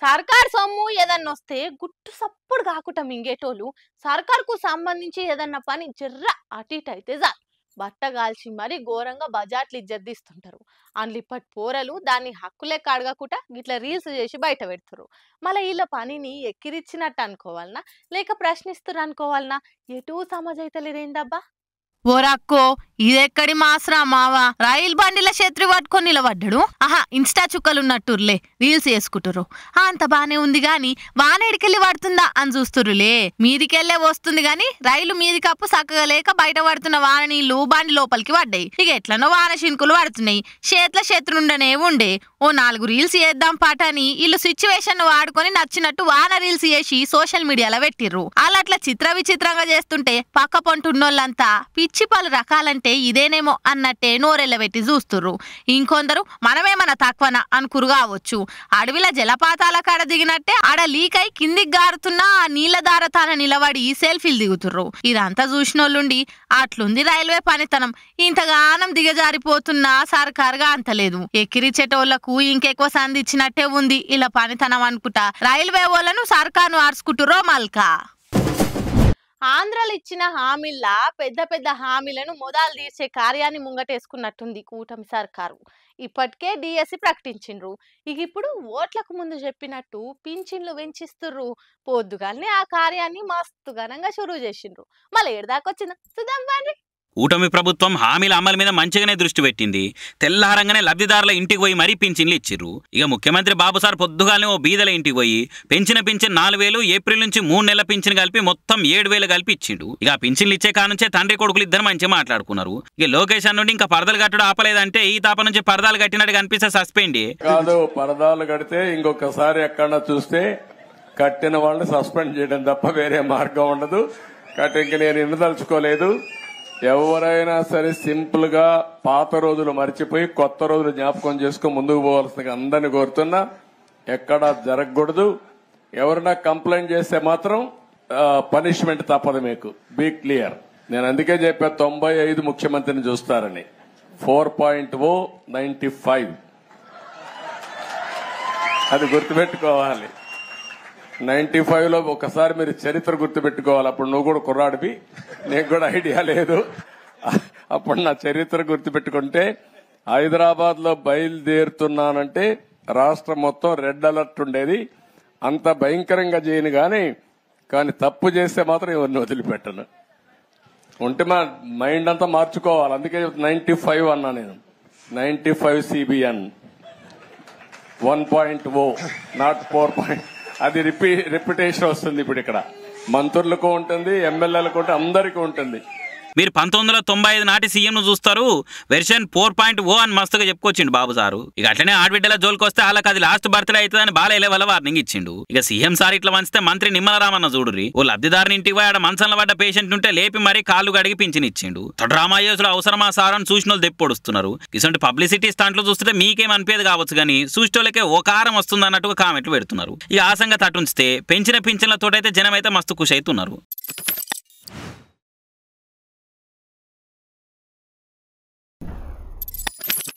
సర్కార్ సొమ్ము ఏదన్నా వస్తే గుట్టు సప్పుడు కాకుండా మింగేటోళ్ళు సర్కార్కు సంబంధించి ఏదన్నా పని జర్ర అటు ఇటు అయితే చాలు బట్ట కాల్చి మరీ ఘోరంగా బజాట్లు ఇజ్జద్దీస్తుంటారు. అందులో ఇప్పటి పోరలు దాన్ని హక్కులే అడగకుండా గిట్లా రీల్స్ చేసి బయట పెడతారు. మళ్ళీ వీళ్ళ పనిని ఎక్కిరిచ్చినట్టు అనుకోవాలనా లేక ప్రశ్నిస్తారు అనుకోవాలనా? ఎటూ సమజైతే లేదేందబ్బా. ఓరక్కో ఇదెక్కడి మాస్రా మావా రైలు బండిల చేతులు పట్టుకొని నిలబడ్డాడు. ఆహా ఇన్స్టా చుక్కలున్నట్టుర్లే రీల్స్ చేసుకుంటారు. అంత బానే ఉంది గాని వానేడికెళ్ళి పడుతుందా అని చూస్తురులే. మీదికెళ్లే వస్తుంది గాని రైలు మీది కప్పు చక్కగా లేక బయట పడుతున్న వాన నీళ్లు బండి లోపలికి పడ్డాయి. ఇక ఎట్లనో వాన శింకులు పడుతున్నాయి. చేతుల చేతులుండనే ఉండే ఓ 4 రీల్స్ చేద్దాం పాట అని వీళ్ళు సిచ్యువేషన్ వాడుకొని నచ్చినట్టు వాన రీల్స్ చేసి సోషల్ మీడియాలో పెట్టిర్రు. అట్లా చిత్ర విచిత్రంగా చేస్తుంటే పక్క పొంటున్నోళ్ళంతా పిచ్చి పలు రకాలంటే ఇదేనేమో అన్నట్టే నోరెళ్ళబెట్టి చూస్తుర్రు. ఇంకొందరు మనమేమన్నా తక్కువనా అనుకురు కావచ్చు. అడవిల జలపాతాల కాడ దిగినట్టే ఆడ లీక్ అయి కిందికి గారుతున్న ఆ నీళ్ల దారతాన నిలబడి సెల్ఫీలు దిగుతుర్రు. ఇదంతా చూసినోళ్ళుండి అట్లుంది రైల్వే పనితనం. ఇంతగానం దిగజారిపోతున్నా సర్కారుగా అంతలేదు. ఎక్కిరిచేటోళ్లకు ఇంకెక్కువ సంధించినట్టే ఉంది ఇలా పనితనం అనుకుంటా రైల్వే వాళ్ళను సర్కారును ఆర్చుకుంటుర్రో మల్కా. ఆంధ్రలో ఇచ్చిన హామీల్లా పెద్ద పెద్ద హామీలను మొదలు తీర్చే కార్యాన్ని ముంగటేసుకున్నట్టుంది కూటమి సర్కారు. ఇప్పటికే డిఎస్సి ప్రకటించిండ్రు. ఇక ఇప్పుడు ఓట్లకు ముందు చెప్పినట్టు పింఛన్లు పెంచిస్తుర్రు. పొద్దుగానే ఆ కార్యాన్ని మస్తు ఘనంగా షురూ చేసిండ్రు. మళ్ళీ ఏడదాకొచ్చిందా చూద్దాం బాండ్రి. కూటమి ప్రభుత్వం హామీల అమలు మీద మంచిగానే దృష్టి పెట్టింది. తెల్లారంగానే లబ్ధిదారుల ఇంటికి పోయి మరీ పింఛన్లు ఇచ్చిర్రు. ఇక ముఖ్యమంత్రి బాబుసార్ పొద్దుగానే ఓ బీదల ఇంటికి పోయి పెంచిన పింఛన్ 4000, ఏప్రిల్ నుంచి 3 నెలల పింఛన్ కలిపి మొత్తం 7000 కలిపి ఇచ్చిండు. ఇక పింఛన్లు ఇచ్చే కానుంచే తండ్రి కొడుకులు ఇద్దరు మంచిగా మాట్లాడుకున్నారు. ఇక లోకేష్ నుండి ఇంకా పరదాలు కట్టడం ఆపలేదంటే ఈ తాప నుంచి పరదాలు కట్టినట్టు కనిపిస్తే సస్పెండ్ కాదు. పరదాలు కడితే ఇంకొకసారి ఎక్కడన్నా చూస్తే కట్టిన వాళ్ళని సస్పెండ్ చేయడం తప్ప వేరే మార్గం ఉండదు. కాబట్టి ఇంక నేను ఎన్నుదలుచుకోలేదు. ఎవరైనా సరే సింపుల్ గా పాత రోజులు మర్చిపోయి కొత్త రోజులు జ్ఞాపకం చేసుకుని ముందుకు పోవాల్సిన అందరినీ కోరుతున్నా. ఎక్కడా జరగకూడదు. ఎవరైనా కంప్లైంట్ చేస్తే మాత్రం పనిష్మెంట్ తప్పదు. మీకు బీ క్లియర్. నేను అందుకే చెప్పా 95 ముఖ్యమంత్రిని చూస్తారని. 4.0 95 అది గుర్తుపెట్టుకోవాలి. 95లో ఒకసారి మీరు చరిత్ర గుర్తుపెట్టుకోవాలి. అప్పుడు నువ్వు కూడా కుర్రాడివి, నీకు కూడా ఐడియా లేదు. అప్పుడు నా చరిత్ర గుర్తుపెట్టుకుంటే హైదరాబాద్ లో బయలుదేరుతున్నానంటే రాష్ట్రం మొత్తం రెడ్ అలర్ట్ ఉండేది. అంత భయంకరంగా చేయను కానీ తప్పు చేస్తే మాత్రం ఎవరిని వదిలిపెట్టను. ఉంటే మా మైండ్ అంతా మార్చుకోవాలి. అందుకే 95 అన్నా నేను. 95 CBN 1.0 నాట్ 4. అది రిపిటేషన్ వస్తుంది. ఇప్పుడు ఇక్కడ మంత్రులకు ఉంటుంది, ఎమ్మెల్యేలకు ఉంటుంది, అందరికీ ఉంటుంది. మీరు 1995 నాటి సీఎంను చూస్తారు. వెర్షన్ 4.0 అని మస్తుగా చెప్పుకొచ్చిండు బాబు సారు. ఇక అట్లనే ఆడబిడ్డల జోలికి వస్తే వాళ్ళకి అది లాస్ట్ బర్త్డే అవుతుందని బాలయ్య వల్ల వార్నింగ్ ఇచ్చిండు. ఇక సీఎం సార్ ఇట్లా వంచితే మంత్రి నిమ్మలరామన్న చూడురి ఓ లబ్ధిదారుని ఇంటికి పోయి ఆడ మంచంలో పడ్డ పేషెంట్ ఉంటే లేపి మరీ కాళ్ళు గడిగి పింఛన్ ఇచ్చిండు. డ్రామాయోసులు అవసరమా సార్ అని చూసిన వాళ్ళు దెప్పొడుస్తున్నారు. ఇటువంటి పబ్లిసిటీ స్టాంట్లు చూస్తుంటే మీకేం అనిపేది కావచ్చు కానీ చూసేటోళ్ళకే ఓ కారం వస్తుంది అన్నట్టుగా కామెంట్లు పెడుతున్నారు. ఇక ఆ సంగతి అటుంచితే పెంచిన పింఛన్లతోటైతే జనం అయితే మస్తు ఖుషి అవుతున్నారు.